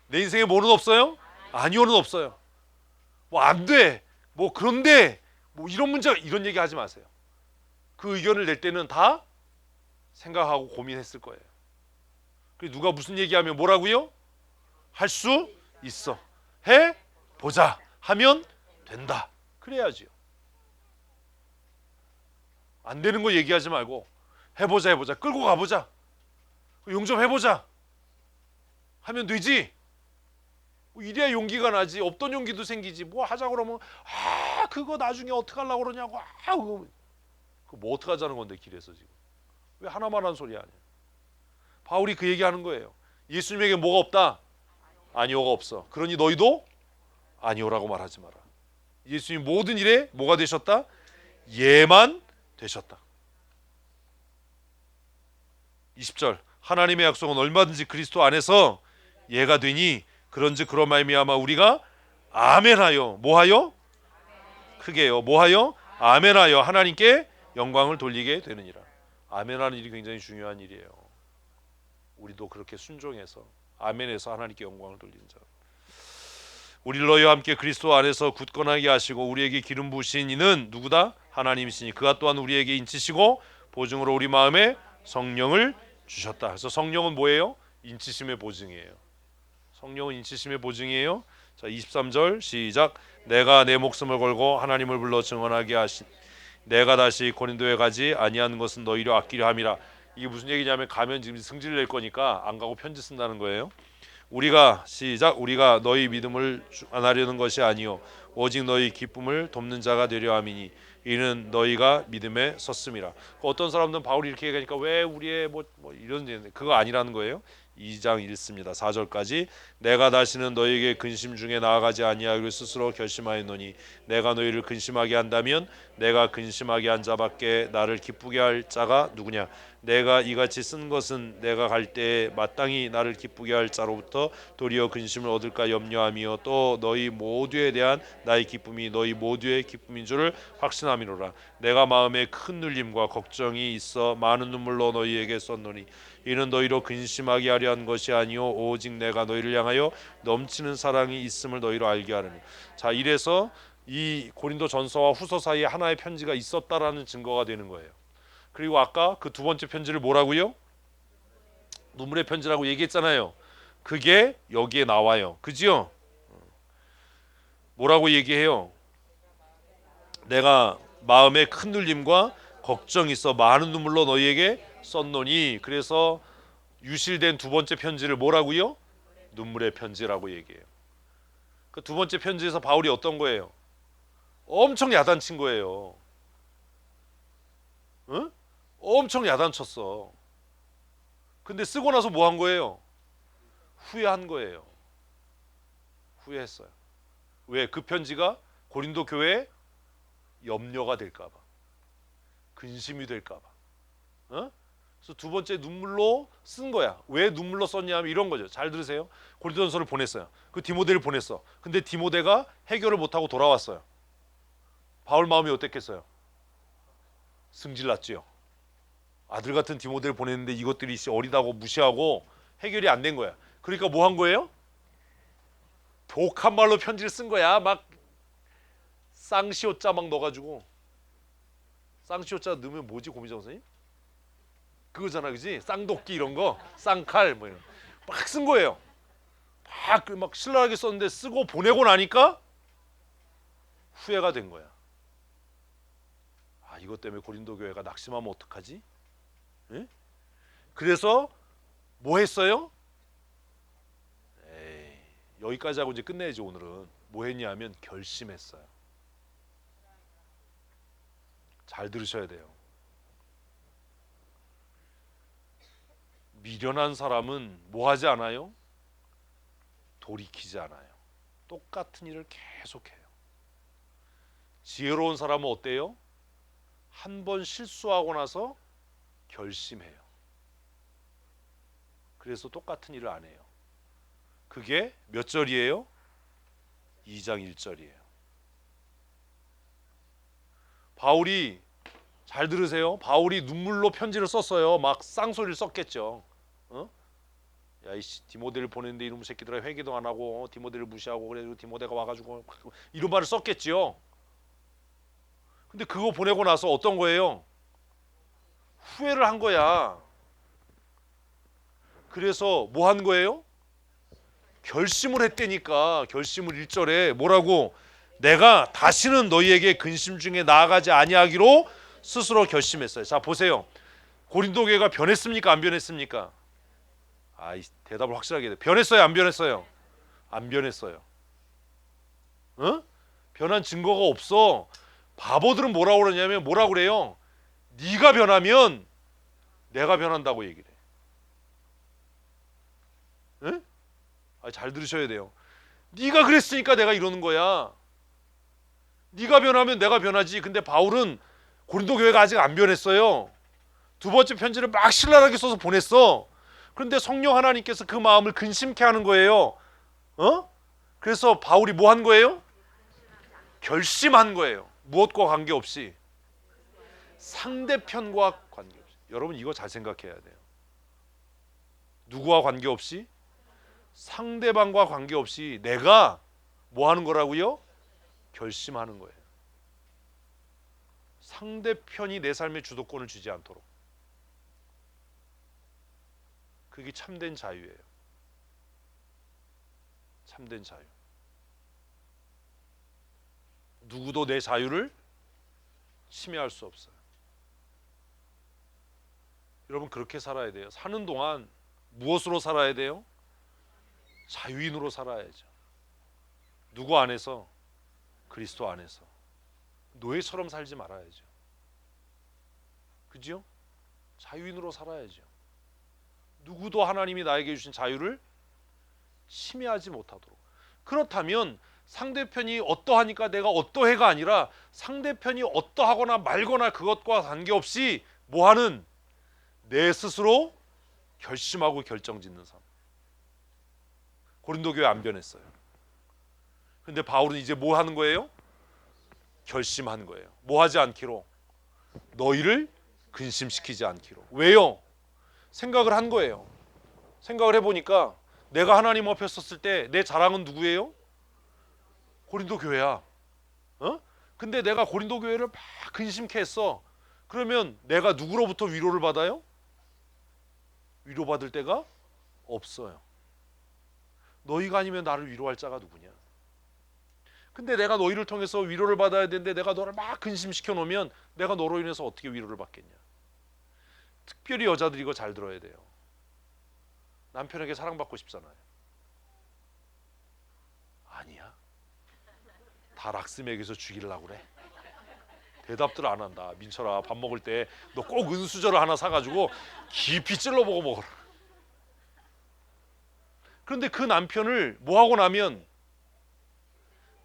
내 인생에 뭐는 없어요? 아니오는 없어요. 뭐 안 돼. 뭐 그런데 뭐 이런 문제가 이런 얘기 하지 마세요. 그 의견을 낼 때는 다 생각하고 고민했을 거예요. 그리고 누가 무슨 얘기하면 뭐라고요? 할 수 있어. 해 보자. 하면 된다. 그래야지요. 안 되는 거 얘기하지 말고 해보자 해보자. 끌고 가보자. 용접 해보자. 하면 되지. 이래야 용기가 나지. 없던 용기도 생기지. 뭐 하자 그러면 그거 나중에 어떻게 하려고 그러냐고. 그거 뭐 어떻게 하자는 건데 길에서 지금. 왜 하나만 한 소리 아니야. 바울이 그 얘기하는 거예요. 예수님에게 뭐가 없다? 아니오가 없어. 그러니 너희도 아니오라고 말하지 마라. 예수님 모든 일에 뭐가 되셨다? 예만 되셨다. 20절 하나님의 약속은 얼마든지 그리스도 안에서 예가 되니 그런즉 그런 말미암아 우리가 아멘하여 뭐하여? 크게요. 뭐하여? 아멘하여 하나님께 영광을 돌리게 되느니라. 아멘하는 일이 굉장히 중요한 일이에요. 우리도 그렇게 순종해서 아멘해서 하나님께 영광을 돌리는 자. 우리를 너희와 함께 그리스도 안에서 굳건하게 하시고 우리에게 기름 부으신 이는 누구다? 하나님이시니 그가 또한 우리에게 인치시고 보증으로 우리 마음에 성령을 주셨다. 그래서 성령은 뭐예요? 인치심의 보증이에요. 성령은 인치심의 보증이에요. 자, 23절 시작. 내가 내 목숨을 걸고 하나님을 불러 증언하게 하신 내가 다시 고린도에 가지 아니하는 것은 너희를 아끼려 함이라. 이게 무슨 얘기냐면 가면 지금 승질 낼 거니까 안 가고 편지 쓴다는 거예요. 우리가 시작. 우리가 너희 믿음을 안 하려는 것이 아니요 오직 너희 기쁨을 돕는 자가 되려 함이니 이는 너희가 믿음에 섰음이라. 어떤 사람들은 바울이 이렇게 얘기하니까 왜 우리의 뭐 이런 그거 아니라는 거예요. 2장 읽습니다. 4절까지 내가 다시는 너희에게 근심 중에 나아가지 아니하기로 스스로 결심하였노니 내가 너희를 근심하게 한다면 내가 근심하게 한 자밖에 나를 기쁘게 할 자가 누구냐. 내가 이같이 쓴 것은 내가 갈 때에 마땅히 나를 기쁘게 할 자로부터 도리어 근심을 얻을까 염려하며 또 너희 모두에 대한 나의 기쁨이 너희 모두의 기쁨인 줄을 확신함이로라. 내가 마음에 큰 눌림과 걱정이 있어 많은 눈물로 너희에게 썼노니 이는 너희로 근심하게 하려 한 것이 아니요 오직 내가 너희를 향하여 넘치는 사랑이 있음을 너희로 알게 하려니. 자, 이래서 이 고린도 전서와 후서 사이에 하나의 편지가 있었다라는 증거가 되는 거예요. 그리고 아까 그 두 번째 편지를 뭐라고요? 눈물의 편지라고 얘기했잖아요. 그게 여기에 나와요. 그지요? 뭐라고 얘기해요? 내가 마음에 큰 눌림과 걱정이 있어 많은 눈물로 너희에게 썼노니. 그래서 유실된 두 번째 편지를 뭐라고요? 눈물의 편지라고 얘기해요. 그 두 번째 편지에서 바울이 어떤 거예요? 엄청 야단친 거예요. 응? 엄청 야단쳤어. 근데 쓰고 나서 뭐 한 거예요? 후회한 거예요. 후회했어요. 왜? 그 편지가 고린도 교회에 염려가 될까 봐. 근심이 될까 봐. 어? 그래서 두 번째 눈물로 쓴 거야. 왜 눈물로 썼냐 하면 이런 거죠. 잘 들으세요. 고린도전서를 보냈어요. 그 디모데를 보냈어. 근데 디모데가 해결을 못하고 돌아왔어요. 바울 마음이 어땠겠어요? 승질났지요. 아들 같은 디모데를 보냈는데 이것들이 어리다고 무시하고 해결이 안 된 거야. 그러니까 뭐 한 거예요? 독한 말로 편지를 쓴 거야. 막 쌍시옷자 막 넣어가지고. 쌍시옷자 넣으면 뭐지 고미정 선생님? 그거잖아, 그지? 쌍도끼 이런 거, 쌍칼 뭐 이런 막 쓴 거예요. 막 신랄하게 썼는데 쓰고 보내고 나니까 후회가 된 거야. 아, 이것 때문에 고린도 교회가 낙심하면 어떡하지? 예? 그래서 뭐 했어요? 에이, 여기까지 하고 이제 끝내야지. 오늘은 뭐 했냐면 결심했어요. 잘 들으셔야 돼요. 미련한 사람은 뭐 하지 않아요? 돌이키지 않아요. 똑같은 일을 계속해요. 지혜로운 사람은 어때요? 한 번 실수하고 나서 결심해요. 그래서 똑같은 일을 안 해요. 그게 몇 절이에요? 2장 1절이에요. 바울이, 잘 들으세요. 바울이 눈물로 편지를 썼어요. 막 쌍소리를 썼겠죠. 어? 야 이씨 디모데를 보냈는데 이놈 새끼들아 회개도 안 하고 디모데를 무시하고 그래도 디모데가 와가지고 이런 말을 썼겠지요. 근데 그거 보내고 나서 어떤 거예요? 후회를 한 거야. 그래서 뭐 한 거예요? 결심을 했다니까. 결심을 1절에 뭐라고? 내가 다시는 너희에게 근심 중에 나아가지 아니하기로 스스로 결심했어요. 자 보세요. 고린도 교회가 변했습니까? 안 변했습니까? 아이 대답을 확실하게 해. 변했어요? 안 변했어요? 안 변했어요. 어? 변한 증거가 없어. 바보들은 뭐라고 그러냐면 뭐라고 그래요? 네가 변하면 내가 변한다고 얘기를 해. 응? 잘 들으셔야 돼요. 네가 그랬으니까 내가 이러는 거야. 네가 변하면 내가 변하지. 근데 바울은 고린도 교회가 아직 안 변했어요. 두 번째 편지를 막 신랄하게 써서 보냈어. 그런데 성령 하나님께서 그 마음을 근심케 하는 거예요. 그래서 바울이 뭐 한 거예요? 결심한 거예요. 무엇과 관계없이 상대편과 관계없이. 여러분 이거 잘 생각해야 돼요. 누구와 관계없이? 상대방과 관계없이 내가 뭐 하는 거라고요? 결심하는 거예요. 상대편이 내 삶의 주도권을 주지 않도록. 그게 참된 자유예요. 참된 자유. 누구도 내 자유를 침해할 수 없어요. 여러분 그렇게 살아야 돼요. 사는 동안 무엇으로 살아야 돼요? 자유인으로 살아야죠. 누구 안에서? 그리스도 안에서. 노예처럼 살지 말아야죠. 그죠? 자유인으로 살아야죠. 누구도 하나님이 나에게 주신 자유를 침해하지 못하도록. 그렇다면 상대편이 어떠하니까 내가 어떠해가 아니라 상대편이 어떠하거나 말거나 그것과 관계없이 뭐하는 내 스스로 결심하고 결정짓는 삶. 고린도 교회 안 변했어요. 근데 바울은 이제 뭐 하는 거예요? 결심한 거예요. 뭐 하지 않기로? 너희를 근심시키지 않기로. 왜요? 생각을 한 거예요. 생각을 해보니까 내가 하나님 앞에 섰을 때 내 자랑은 누구예요? 고린도 교회야. 근데 내가 고린도 교회를 막 근심케 했어. 그러면 내가 누구로부터 위로를 받아요? 위로받을 데가 없어요. 너희가 아니면 나를 위로할 자가 누구냐? 근데 내가 너희를 통해서 위로를 받아야 되는데 내가 너를 막 근심시켜 놓으면 내가 너로 인해서 어떻게 위로를 받겠냐? 특별히 여자들이 이거 잘 들어야 돼요. 남편에게 사랑받고 싶잖아요. 아니야. 다 락스 먹여서 죽이려고 그래. 대답들 안 한다. 민철아 밥 먹을 때 너 꼭 은수저를 하나 사가지고 깊이 찔러보고 먹어라. 그런데 그 남편을 뭐하고 나면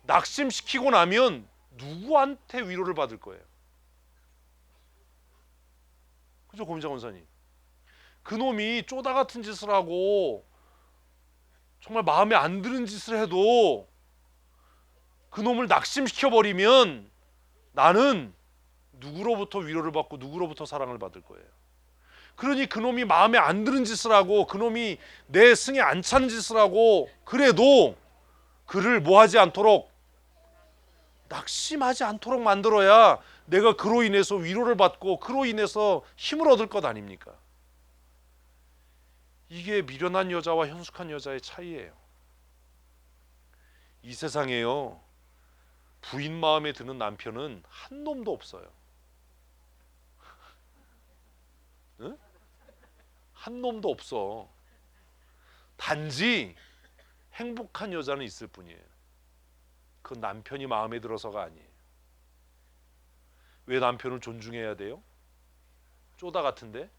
낙심시키고 나면 누구한테 위로를 받을 거예요? 그죠 고민자 권사님? 그놈이 쪼다 같은 짓을 하고 정말 마음에 안 드는 짓을 해도 그놈을 낙심시켜버리면 나는 누구로부터 위로를 받고 누구로부터 사랑을 받을 거예요. 그러니 그놈이 마음에 안 드는 짓을 하고 그놈이 내 승에 안 차는 짓을 하고 그래도 그를 뭐하지 않도록 낙심하지 않도록 만들어야 내가 그로 인해서 위로를 받고 그로 인해서 힘을 얻을 것 아닙니까? 이게 미련한 여자와 현숙한 여자의 차이예요. 이 세상에요 부인 마음에 드는 남편은 한 놈도 없어요. 응? 한 놈도 없어. 단지 행복한 여자는 있을 뿐이에요. 그 남편이 마음에 들어서가 아니에요. 왜 남편을 존중해야 돼요? 쪼다 같은데?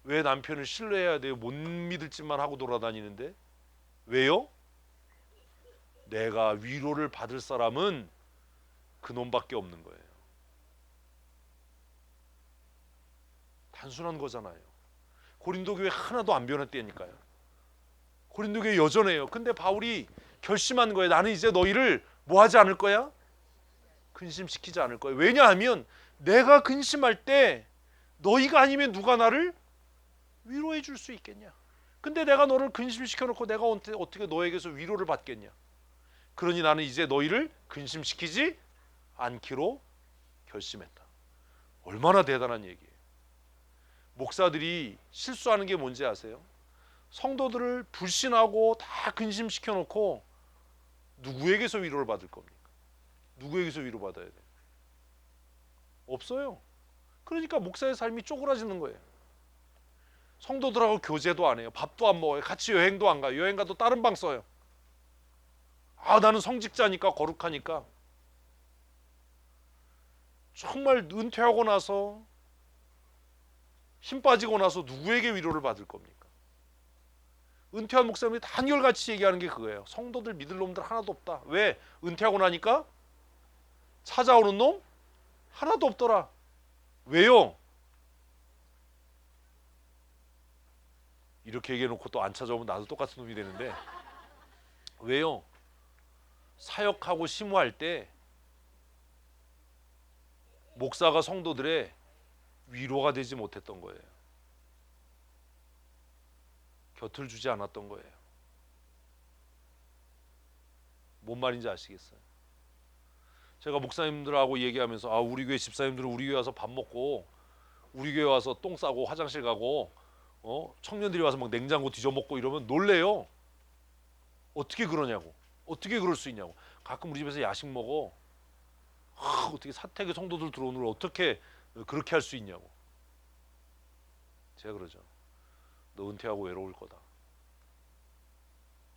왜 남편을 신뢰해야 돼요? 못 믿을 짓만 하고 돌아다니는데? 왜요? 내가 위로를 받을 사람은 그놈밖에 없는 거예요. 단순한 거잖아요. 고린도 교회 하나도 안 변했다니까요. 고린도 교회 여전해요. 근데 바울이 결심한 거예요. 나는 이제 너희를 뭐 하지 않을 거야? 근심시키지 않을 거야. 왜냐하면 내가 근심할 때 너희가 아니면 누가 나를 위로해 줄 수 있겠냐? 근데 내가 너를 근심시켜놓고 내가 어떻게 너에게서 위로를 받겠냐. 그러니 나는 이제 너희를 근심시키지 않기로 결심했다. 얼마나 대단한 얘기예요. 목사들이 실수하는 게 뭔지 아세요? 성도들을 불신하고 다 근심시켜놓고 누구에게서 위로를 받을 겁니까? 누구에게서 위로받아야 돼요? 없어요. 그러니까 목사의 삶이 쪼그라지는 거예요. 성도들하고 교제도 안 해요. 밥도 안 먹어요. 같이 여행도 안 가요. 여행 가도 다른 방 써요. 나는 성직자니까 거룩하니까. 정말 은퇴하고 나서 힘 빠지고 나서 누구에게 위로를 받을 겁니까? 은퇴한 목사님이 다 한결같이 얘기하는 게 그거예요. 성도들 믿을 놈들 하나도 없다. 왜? 은퇴하고 나니까 찾아오는 놈 하나도 없더라. 왜요? 이렇게 얘기해놓고 또 안 찾아오면 나도 똑같은 놈이 되는데 왜요? 사역하고 심호할 때 목사가 성도들의 위로가 되지 못했던 거예요. 곁을 주지 않았던 거예요. 뭔 말인지 아시겠어요? 제가 목사님들하고 얘기하면서 우리 교회 집사님들은 우리 교회 와서 밥 먹고 우리 교회 와서 똥 싸고 화장실 가고 청년들이 와서 막 냉장고 뒤져먹고 이러면 놀래요. 어떻게 그러냐고. 어떻게 그럴 수 있냐고. 가끔 우리 집에서 야식 먹어. 어떻게 사택에 성도들 들어오는 걸 어떻게 그렇게 할 수 있냐고. 제가 그러죠. 너 은퇴하고 외로울 거다.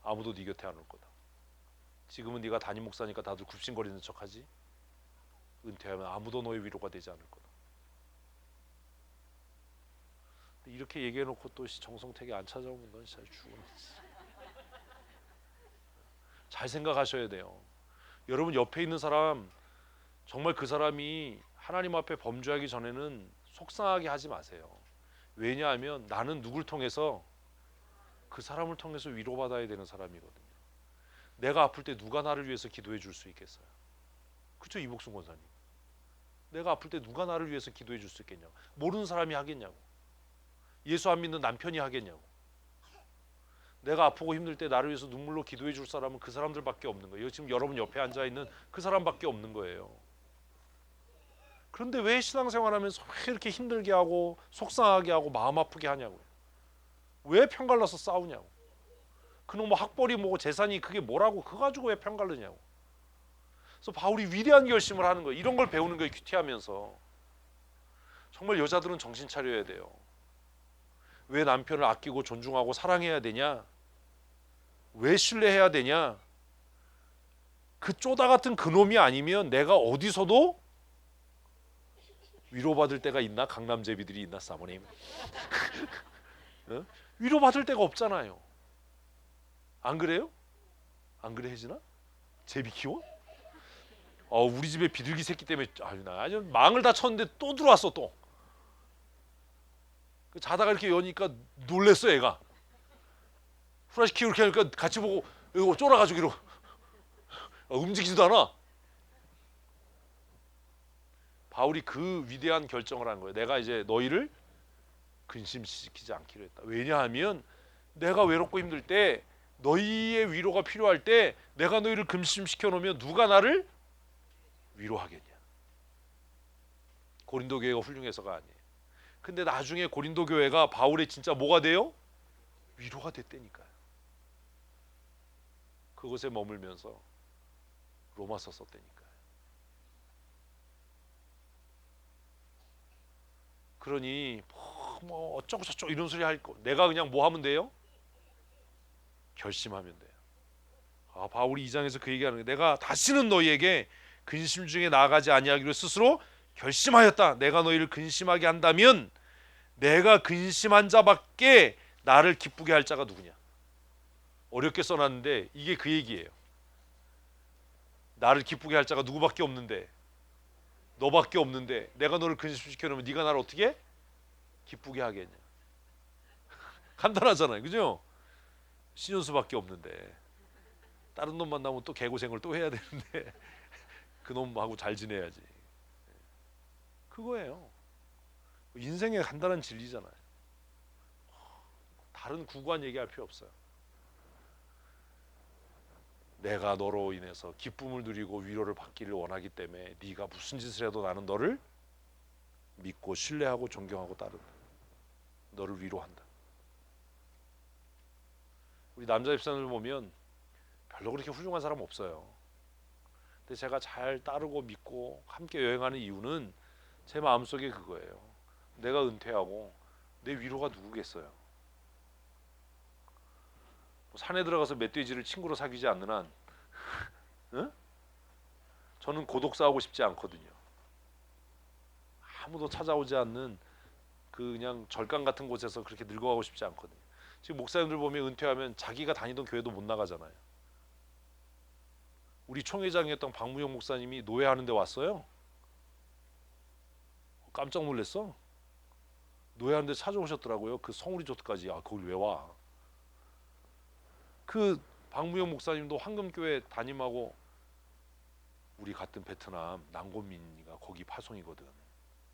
아무도 네 곁에 안 올 거다. 지금은 네가 담임 목사니까 다들 굽신거리는 척하지. 은퇴하면 아무도 너의 위로가 되지 않을 거다. 이렇게 얘기해놓고 또 정성택이 안 찾아오면 넌 진짜 죽어라. 잘 생각하셔야 돼요. 여러분 옆에 있는 사람 정말 그 사람이 하나님 앞에 범죄하기 전에는 속상하게 하지 마세요. 왜냐하면 나는 누굴 통해서 그 사람을 통해서 위로받아야 되는 사람이거든요. 내가 아플 때 누가 나를 위해서 기도해 줄 수 있겠어요? 그렇죠, 이복순 권사님. 내가 아플 때 누가 나를 위해서 기도해 줄 수 있겠냐고. 모르는 사람이 하겠냐고. 예수 안 믿는 남편이 하겠냐고. 내가 아프고 힘들 때 나를 위해서 눈물로 기도해 줄 사람은 그 사람들밖에 없는 거예요. 지금 여러분 옆에 앉아 있는 그 사람밖에 없는 거예요. 그런데 왜 신앙생활하면서 왜 이렇게 힘들게 하고 속상하게 하고 마음 아프게 하냐고요. 왜 편갈라서 싸우냐고. 그놈 뭐 학벌이 뭐고 재산이 그게 뭐라고 그거 가지고 왜 편갈르냐고. 그래서 바울이 위대한 결심을 하는 거예요. 이런 걸 배우는 거예요. 큐티하면서. 정말 여자들은 정신 차려야 돼요. 왜 남편을 아끼고 존중하고 사랑해야 되냐? 왜 신뢰해야 되냐? 그 쪼다 같은 그놈이 아니면 내가 어디서도 위로받을 때가 있나? 강남제비들이 있나? 사모님 위로받을 데가 없잖아요. 안 그래요? 안 그래 혜진아? 제비 키워? 우리 집에 비둘기 새끼 때문에 나 아주 망을 다 쳤는데 또 들어왔어 또. 자다가 이렇게 여니까 놀랬어 애가. 후라시 키우고 이렇게 하니까 같이 보고 이거 쫄아가지고 이러고 움직이지도 않아. 바울이 그 위대한 결정을 한 거예요. 내가 이제 너희를 근심시키지 않기로 했다. 왜냐하면 내가 외롭고 힘들 때 너희의 위로가 필요할 때 내가 너희를 근심시켜 놓으면 누가 나를 위로하겠냐. 고린도 교회가 훌륭해서가 아니에요. 근데 나중에 고린도 교회가 바울의 진짜 뭐가 돼요? 위로가 됐다니까요. 그곳에 머물면서 로마서 썼다니까요. 그러니 뭐 어쩌고 저쩌고 이런 소리 할 거 내가 그냥 뭐 하면 돼요? 결심하면 돼요. 바울이 2장에서 그 얘기하는 게 내가 다시는 너희에게 근심 중에 나아가지 아니하기로 스스로 결심하였다. 내가 너희를 근심하게 한다면 내가 근심한 자밖에 나를 기쁘게 할 자가 누구냐. 어렵게 써놨는데 이게 그 얘기예요. 나를 기쁘게 할 자가 누구밖에 없는데 너밖에 없는데 내가 너를 근심시켜 놓으면 네가 나를 어떻게 기쁘게 하겠냐. 간단하잖아요. 그죠? 신현수밖에 없는데 다른 놈 만나면 또 개고생을 또 해야 되는데 그 놈하고 잘 지내야지. 그거예요. 인생의 간단한 진리잖아요. 다른 구구한 얘기할 필요 없어요. 내가 너로 인해서 기쁨을 누리고 위로를 받기를 원하기 때문에 네가 무슨 짓을 해도 나는 너를 믿고 신뢰하고 존경하고 따른다. 너를 위로한다. 우리 남자 집사님을 보면 별로 그렇게 훌륭한 사람 없어요. 근데 제가 잘 따르고 믿고 함께 여행하는 이유는 제 마음속에 그거예요. 내가 은퇴하고 내 위로가 누구겠어요. 산에 들어가서 멧돼지를 친구로 사귀지 않는 한 응? 저는 고독 싸우고 싶지 않거든요. 아무도 찾아오지 않는 그냥 절간 같은 곳에서 그렇게 늙어가고 싶지 않거든요. 지금 목사님들 보면 은퇴하면 자기가 다니던 교회도 못 나가잖아요. 우리 총회장이었던 박무영 목사님이 노예하는 데 왔어요. 깜짝 놀랐어. 노예하는 데 찾아오셨더라고요. 그 성우리 조트까지. 아, 거길 왜 와? 그 박무영 목사님도 황금교회 담임하고 우리 같은 베트남 난고민이가 거기 파송이거든.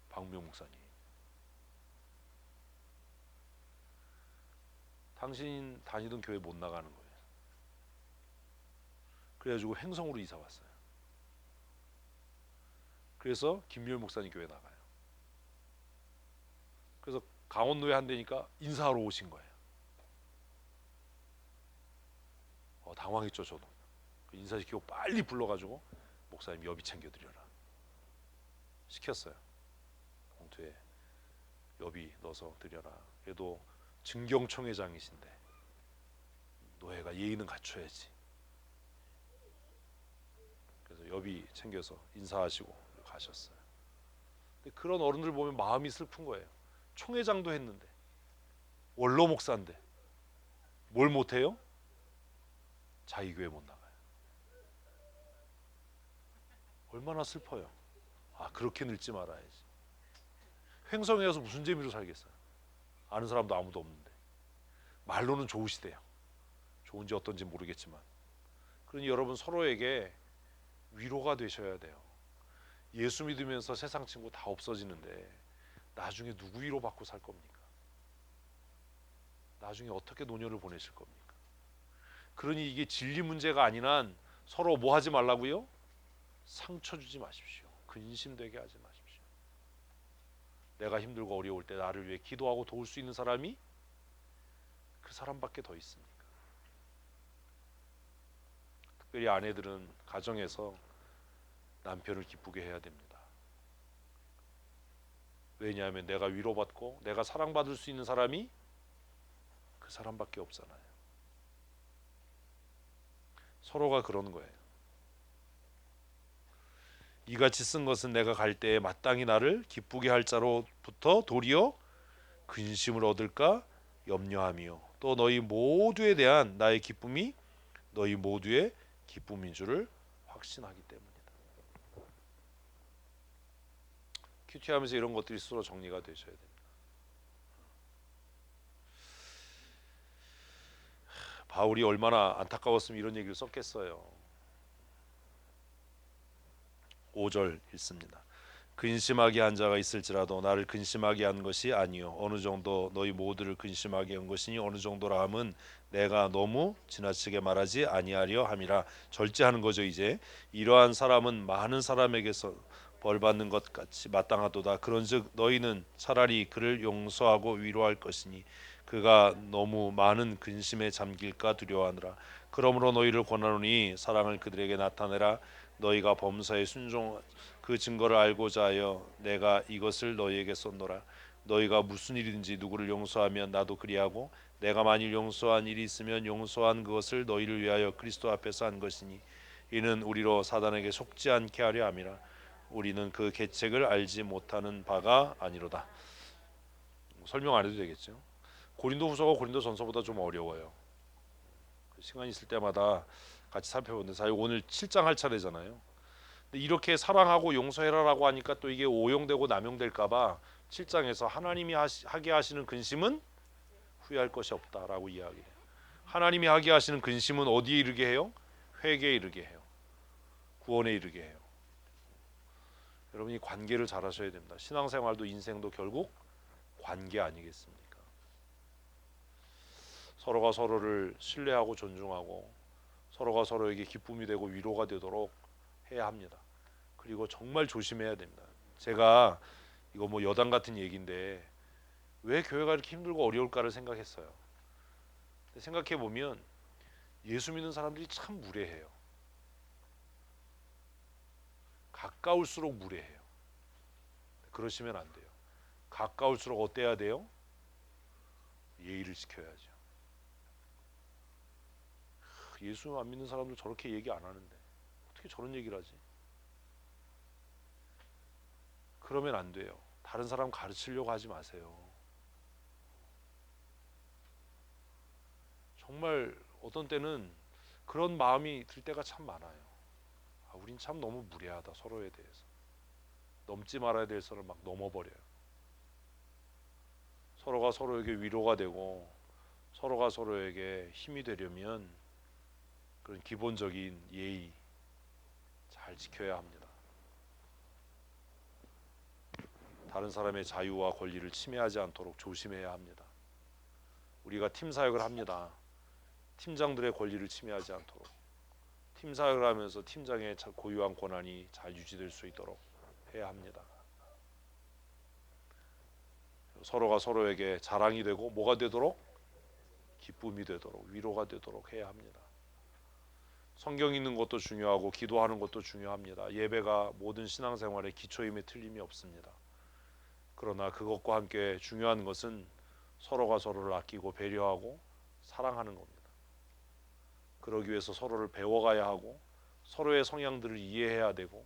박무영 목사님. 당신 다니던 교회 못 나가는 거예요. 그래가지고 행성으로 이사 왔어요. 그래서 김유열 목사님 교회 나가요. 그래서 강원노예 한대니까 인사하러 오신 거예요. 당황했죠 저도. 인사시키고 빨리 불러가지고 목사님 여비 챙겨드려라 시켰어요. 봉투에 여비 넣어서 드려라. 그래도 증경총회장이신데 노예가 예의는 갖춰야지. 그래서 여비 챙겨서 인사하시고 가셨어요. 근데 그런 어른들 보면 마음이 슬픈 거예요. 총회장도 했는데 원로 목사인데 뭘 못해요? 자기 교회 못 나가요. 얼마나 슬퍼요. 아, 그렇게 늙지 말아야지. 횡성에 와서 무슨 재미로 살겠어요. 아는 사람도 아무도 없는데. 말로는 좋으시대요. 좋은지 어떤지 모르겠지만. 그러니 여러분 서로에게 위로가 되셔야 돼요. 예수 믿으면서 세상 친구 다 없어지는데 나중에 누구 위로받고 살 겁니까? 나중에 어떻게 노년을 보내실 겁니까? 그러니 이게 진리 문제가 아닌 한 서로 뭐 하지 말라고요? 상처 주지 마십시오. 근심되게 하지 마십시오. 내가 힘들고 어려울 때 나를 위해 기도하고 도울 수 있는 사람이 그 사람밖에 더 있습니까? 특별히 아내들은 가정에서 남편을 기쁘게 해야 됩니다. 왜냐하면 내가 위로받고 내가 사랑받을 수 있는 사람이 그 사람밖에 없잖아요. 서로가 그런 거예요. 이같이 쓴 것은 내가 갈 때에 마땅히 나를 기쁘게 할 자로부터 도리어 근심을 얻을까 염려하며 또 너희 모두에 대한 나의 기쁨이 너희 모두의 기쁨인 줄을 확신하기 때문이다. 큐티하면서 이런 것들이 스스로 정리가 되셔야 됩니다. 바울이 얼마나 안타까웠으면 이런 얘기를 썼겠어요. 5절 읽습니다. 근심하게 한 자가 있을지라도 나를 근심하게 한 것이 아니요 어느 정도 너희 모두를 근심하게 한 것이니 어느 정도라 함은 내가 너무 지나치게 말하지 아니하려 함이라. 절제하는 거죠. 이제 이러한 사람은 많은 사람에게서 벌 받는 것 같이 마땅하도다. 그런즉 너희는 차라리 그를 용서하고 위로할 것이니 그가 너무 많은 근심에 잠길까 두려워하느라. 그러므로 너희를 권하노니 사랑을 그들에게 나타내라. 너희가 범사에 순종 그 증거를 알고자 하여 내가 이것을 너희에게 썼노라. 너희가 무슨 일이든지 누구를 용서하면 나도 그리하고 내가 만일 용서한 일이 있으면 용서한 그것을 너희를 위하여 그리스도 앞에서 한 것이니 이는 우리로 사단에게 속지 않게 하려 함이라. 우리는 그 계책을 알지 못하는 바가 아니로다. 설명 안 해도 되겠죠. 고린도후서가 고린도전서보다 좀 어려워요. 시간 있을 때마다 같이 살펴보는데 사실 오늘 7장 할 차례잖아요. 근데 이렇게 사랑하고 용서해라라고 하니까 또 이게 오용되고 남용될까봐 7장에서 하나님이 하게 하시는 근심은 후회할 것이 없다라고 이야기해요. 하나님이 하게 하시는 근심은 어디에 이르게 해요? 회개에 이르게 해요. 구원에 이르게 해요. 여러분이 관계를 잘 하셔야 됩니다. 신앙생활도 인생도 결국 관계 아니겠습니까? 서로가 서로를 신뢰하고 존중하고 서로가 서로에게 기쁨이 되고 위로가 되도록 해야 합니다. 그리고 정말 조심해야 됩니다. 제가 이거 뭐 여담 같은 얘기인데 왜 교회가 이렇게 힘들고 어려울까를 생각했어요. 생각해 보면 예수 믿는 사람들이 참 무례해요. 가까울수록 무례해요. 그러시면 안 돼요. 가까울수록 어때야 돼요? 예의를 지켜야죠. 예수 안 믿는 사람들 저렇게 얘기 안 하는데 어떻게 저런 얘기를 하지? 그러면 안 돼요. 다른 사람 가르치려고 하지 마세요. 정말 어떤 때는 그런 마음이 들 때가 참 많아요. 우린 참 너무 무례하다 서로에 대해서. 넘지 말아야 될 선을 막 넘어버려요. 서로가 서로에게 위로가 되고 서로가 서로에게 힘이 되려면 그런 기본적인 예의 잘 지켜야 합니다. 다른 사람의 자유와 권리를 침해하지 않도록 조심해야 합니다. 우리가 팀 사역을 합니다. 팀장들의 권리를 침해하지 않도록 팀 사역을 하면서 팀장의 고유한 권한이 잘 유지될 수 있도록 해야 합니다. 서로가 서로에게 자랑이 되고 뭐가 되도록? 기쁨이 되도록 위로가 되도록 해야 합니다. 성경 읽는 것도 중요하고 기도하는 것도 중요합니다. 예배가 모든 신앙생활의 기초임에 틀림이 없습니다. 그러나 그것과 함께 중요한 것은 서로가 서로를 아끼고 배려하고 사랑하는 겁니다. 그러기 위해서 서로를 배워가야 하고 서로의 성향들을 이해해야 되고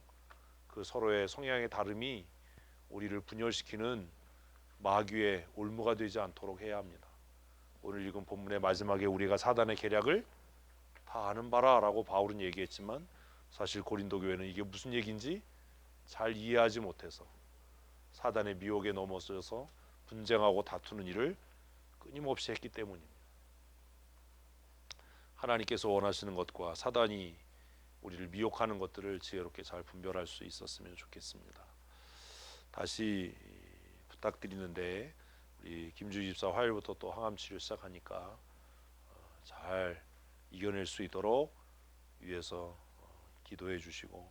그 서로의 성향의 다름이 우리를 분열시키는 마귀의 올무가 되지 않도록 해야 합니다. 오늘 읽은 본문의 마지막에 우리가 사단의 계략을 다 아는 바라 라고 바울은 얘기했지만 사실 고린도 교회는 이게 무슨 얘기인지 잘 이해하지 못해서 사단의 미혹에 넘어져서 분쟁하고 다투는 일을 끊임없이 했기 때문입니다. 하나님께서 원하시는 것과 사단이 우리를 미혹하는 것들을 지혜롭게 잘 분별할 수 있었으면 좋겠습니다. 다시 부탁드리는데 우리 김주희 집사 화요일부터 또 항암 치료 시작하니까 잘 이겨낼 수 있도록 위에서 기도해 주시고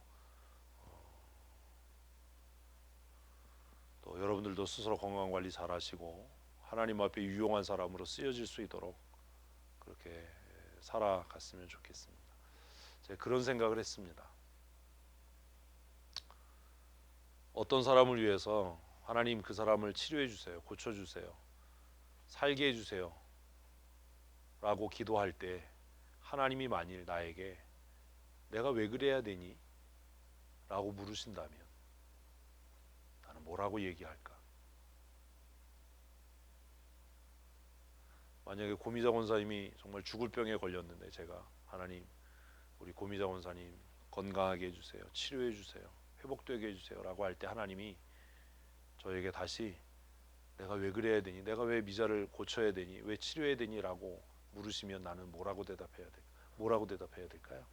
또 여러분들도 스스로 건강관리 잘 하시고 하나님 앞에 유용한 사람으로 쓰여질 수 있도록 그렇게 살아갔으면 좋겠습니다. 제가 그런 생각을 했습니다. 어떤 사람을 위해서 하나님 그 사람을 치료해 주세요. 고쳐 주세요. 살게 해 주세요. 라고 기도할 때 하나님이 만일 나에게 내가 왜 그래야 되니? 라고 물으신다면 나는 뭐라고 얘기할까? 만약에 고미자 권사님이 정말 죽을 병에 걸렸는데 제가 하나님 우리 고미자 권사님 건강하게 해주세요. 치료해 주세요. 회복되게 해주세요. 라고 할 때 하나님이 저에게 다시 내가 왜 그래야 되니? 내가 왜 미자를 고쳐야 되니? 왜 치료해야 되니? 라고 물으시면 나는 뭐라고 대답해야 될까요?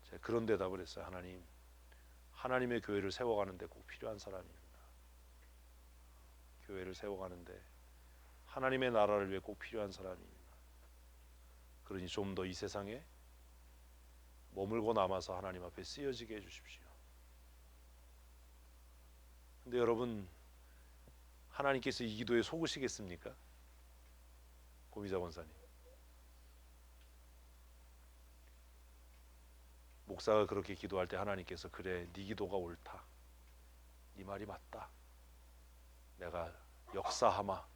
제가 그런 대답을 했어요. 하나님의 교회를 세워가는데 꼭 필요한 사람입니다. 교회를 세워가는데 하나님의 나라를 위해 꼭 필요한 사람입니다. 그러니 좀 더 이 세상에 머물고 남아서 하나님 앞에 쓰여지게 해주십시오. 근데 여러분 하나님께서 이 기도에 속으시겠습니까? 고미자 권사님 목사가 그렇게 기도할 때 하나님께서 그래 네 기도가 옳다. 네 말이 맞다. 내가 역사하마.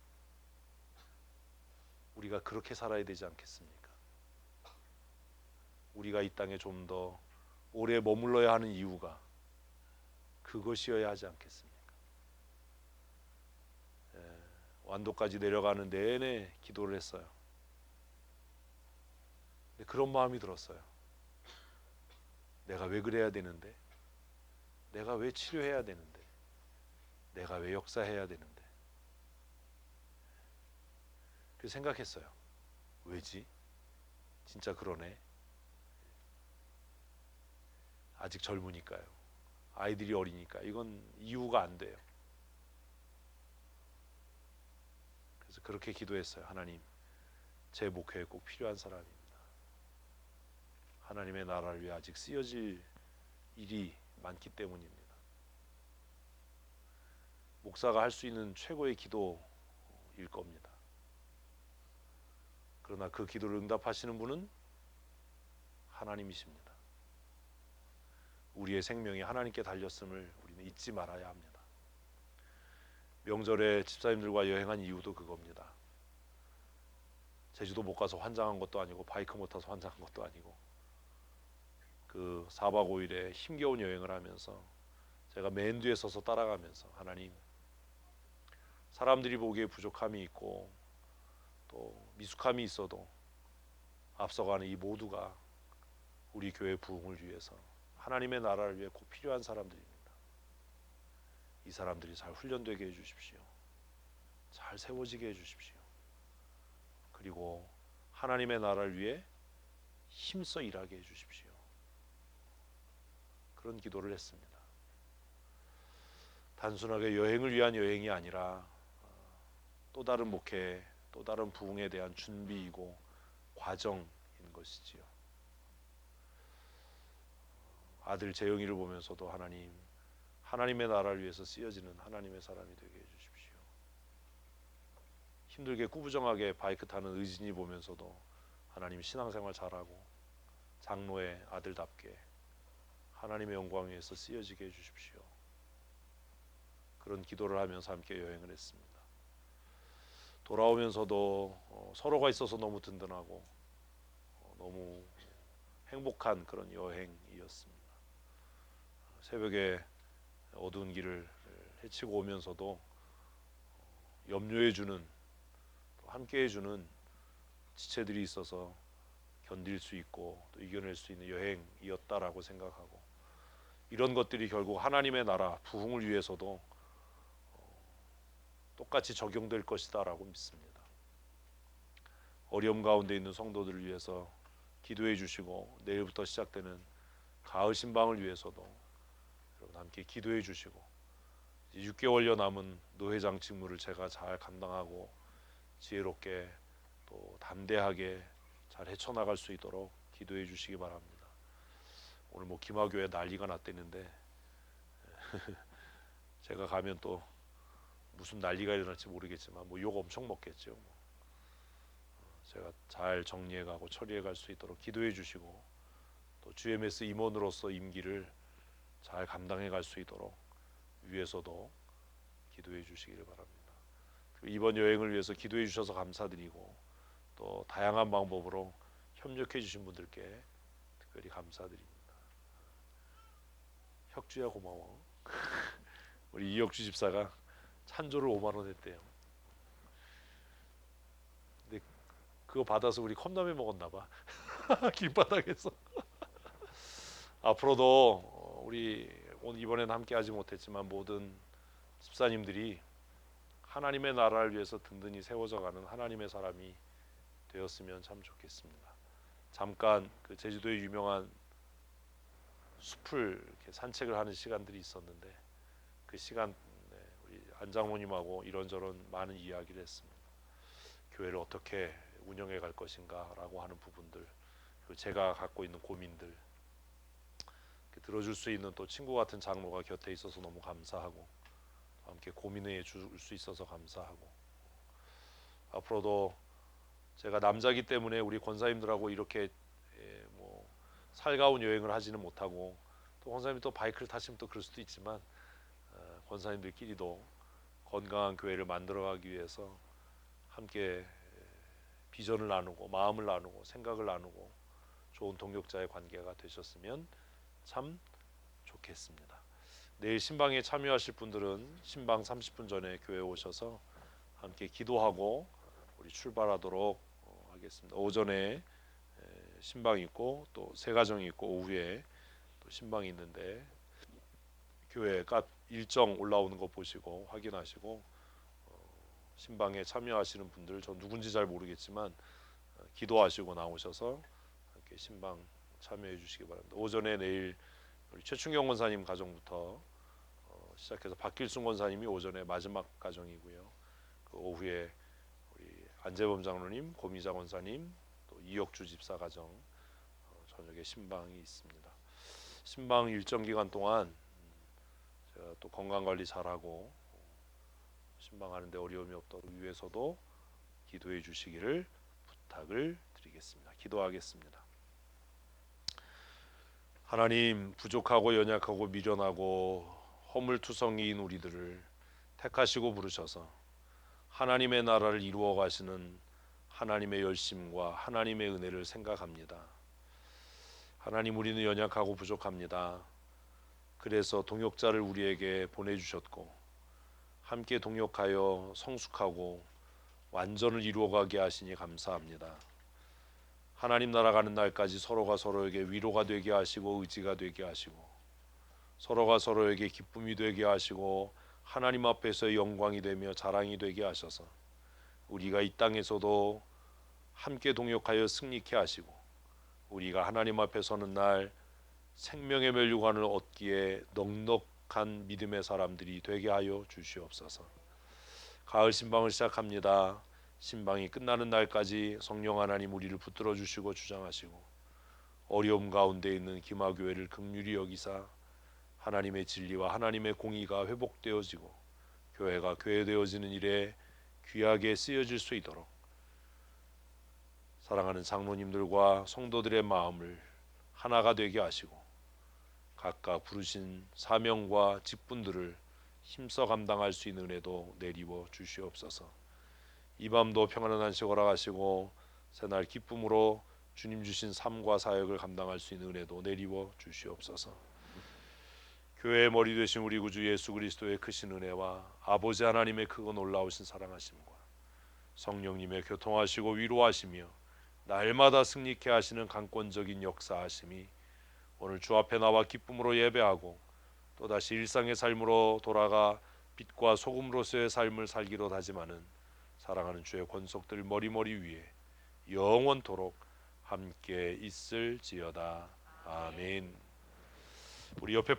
우리가 그렇게 살아야 되지 않겠습니까? 우리가 이 땅에 좀 더 오래 머물러야 하는 이유가 그것이어야 하지 않겠습니까? 완도까지 내려가는 내내 기도를 했어요. 근데 그런 마음이 들었어요. 내가 왜 그래야 되는데? 내가 왜 치료해야 되는데? 내가 왜 역사해야 되는데? 그래서 생각했어요. 왜지? 진짜 그러네. 아직 젊으니까요. 아이들이 어리니까 이건 이유가 안 돼요. 그래서 그렇게 기도했어요. 하나님, 제 목회에 꼭 필요한 사람입니다. 하나님의 나라를 위해 아직 쓰여질 일이 많기 때문입니다. 목사가 할 수 있는 최고의 기도일 겁니다. 그러나 그 기도를 응답하시는 분은 하나님이십니다. 우리의 생명이 하나님께 달렸음을 우리는 잊지 말아야 합니다. 명절에 집사님들과 여행한 이유도 그겁니다. 제주도 못 가서 환장한 것도 아니고 바이크 못 타서 환장한 것도 아니고 그 4박 5일에 힘겨운 여행을 하면서 제가 맨 뒤에 서서 따라가면서 하나님, 사람들이 보기에 부족함이 있고 또 미숙함이 있어도 앞서가는 이 모두가 우리 교회 부흥을 위해서 하나님의 나라를 위해 꼭 필요한 사람들입니다. 이 사람들이 잘 훈련되게 해주십시오. 잘 세워지게 해주십시오. 그리고 하나님의 나라를 위해 힘써 일하게 해주십시오. 그런 기도를 했습니다. 단순하게 여행을 위한 여행이 아니라 또 다른 목회, 또 다른 부흥에 대한 준비이고 과정인 것이지요. 아들 재영이를 보면서도 하나님, 하나님의 나라를 위해서 쓰여지는 하나님의 사람이 되게 해주십시오. 힘들게 꾸부정하게 바이크 타는 의진이 보면서도 하나님, 신앙생활 잘하고 장로의 아들답게 하나님의 영광 위해서 쓰여지게 해주십시오. 그런 기도를 하면서 함께 여행을 했습니다. 돌아오면서도 서로가 있어서 너무 든든하고 너무 행복한 그런 여행이었습니다. 새벽에 어두운 길을 헤치고 오면서도 염려해주는, 함께해주는 지체들이 있어서 견딜 수 있고 또 이겨낼 수 있는 여행이었다라고 생각하고, 이런 것들이 결국 하나님의 나라 부흥을 위해서도 똑같이 적용될 것이다라고 믿습니다. 어려움 가운데 있는 성도들을 위해서 기도해 주시고, 내일부터 시작되는 가을 신방을 위해서도 여러분 함께 기도해 주시고, 6개월여 남은 노회장 직무를 제가 잘 감당하고 지혜롭게 또 담대하게 잘 헤쳐나갈 수 있도록 기도해 주시기 바랍니다. 오늘 뭐 김하교에 난리가 났대는데 제가 가면 또 무슨 난리가 일어날지 모르겠지만 뭐 욕 엄청 먹겠죠. 제가 잘 정리해가고 처리해갈 수 있도록 기도해 주시고, 또 GMS 임원으로서 임기를 잘 감당해갈 수 있도록 위에서도 기도해 주시기를 바랍니다. 이번 여행을 위해서 기도해 주셔서 감사드리고, 또 다양한 방법으로 협력해 주신 분들께 특별히 감사드립니다. 혁주야 고마워. 우리 이혁주 집사가 찬조를 5만 원 했대요. 근데 그거 받아서 우리 컵라면 먹었나 봐. 길바닥에서. 앞으로도 우리 오늘 이번에는 함께 하지 못했지만 모든 집사님들이 하나님의 나라를 위해서 든든히 세워져 가는 하나님의 사람이 되었으면 참 좋겠습니다. 잠깐 그 제주도의 유명한 숲을 이렇게 산책을 하는 시간들이 있었는데, 그 시간 우리 안장모님하고 이런저런 많은 이야기를 했습니다. 교회를 어떻게 운영해 갈 것인가라고 하는 부분들, 그리고 제가 갖고 있는 고민들 들어줄 수 있는 또 친구 같은 장로가 곁에 있어서 너무 감사하고, 함께 고민해 줄 수 있어서 감사하고, 앞으로도 제가 남자기 때문에 우리 권사님들하고 이렇게 뭐 살가운 여행을 하지는 못하고, 또 권사님이 또 바이크를 타시면 또 그럴 수도 있지만 권사님들끼리도 건강한 교회를 만들어가기 위해서 함께 비전을 나누고 마음을 나누고 생각을 나누고 좋은 동역자의 관계가 되셨으면 참 좋겠습니다. 내일 신방에 참여하실 분들은 신방 30분 전에 교회에 오셔서 함께 기도하고 우리 출발하도록 하겠습니다. 오전에 신방이 있고 또 새가정이 있고 오후에 또 신방이 있는데, 교회 일정 올라오는 거 보시고 확인하시고 신방에 참여하시는 분들, 저 누군지 잘 모르겠지만 기도하시고 나오셔서 함께 신방 참여해 주시기 바랍니다. 오전에 내일 우리 최충경 권사님 가정부터 시작해서 박길순 권사님이 오전에 마지막 가정이고요. 그 오후에 안재범 장로님, 고미자 권사님, 또 이혁주 집사 가정 저녁에 신방이 있습니다. 신방 일정 기간 동안 제가 또 건강 관리 잘하고 신방하는데 어려움이 없도록 위해서도 기도해 주시기를 부탁을 드리겠습니다. 기도하겠습니다. 하나님, 부족하고 연약하고 미련하고 허물투성이인 우리들을 택하시고 부르셔서 하나님의 나라를 이루어 가시는 하나님의 열심과 하나님의 은혜를 생각합니다. 하나님, 우리는 연약하고 부족합니다. 그래서 동역자를 우리에게 보내주셨고 함께 동역하여 성숙하고 완전을 이루어가게 하시니 감사합니다. 하나님 나라 가는 날까지 서로가 서로에게 위로가 되게 하시고 의지가 되게 하시고 서로가 서로에게 기쁨이 되게 하시고 하나님 앞에서 영광이 되며 자랑이 되게 하셔서 우리가 이 땅에서도 함께 동역하여 승리케 하시고 우리가 하나님 앞에 서는 날 생명의 멸류관을 얻기에 넉넉한 믿음의 사람들이 되게 하여 주시옵소서. 가을 신방을 시작합니다. 신방이 끝나는 날까지 성령 하나님 우리를 붙들어 주시고 주장하시고 어려움 가운데 있는 기마교회를 긍휼히 여기사 하나님의 진리와 하나님의 공의가 회복되어지고 교회가 교회되어지는 일에 귀하게 쓰여질 수 있도록 사랑하는 장로님들과 성도들의 마음을 하나가 되게 하시고 각각 부르신 사명과 직분들을 힘써 감당할 수 있는 은혜도 내리워 주시옵소서. 이 밤도 평안한 안식 허락하시고 새날 기쁨으로 주님 주신 삶과 사역을 감당할 수 있는 은혜도 내리워 주시옵소서. 교회의 머리 되신 우리 구주 예수 그리스도의 크신 은혜와 아버지 하나님의 크고 놀라우신 사랑하심과 성령님의 교통하시고 위로하시며 날마다 승리케 하시는 강권적인 역사하심이 오늘 주 앞에 나와 기쁨으로 예배하고 또다시 일상의 삶으로 돌아가 빛과 소금으로서의 삶을 살기로 다짐하는 사랑하는 주의 권속들 머리머리 위에 영원토록 함께 있을지어다. 아멘. 우리 옆에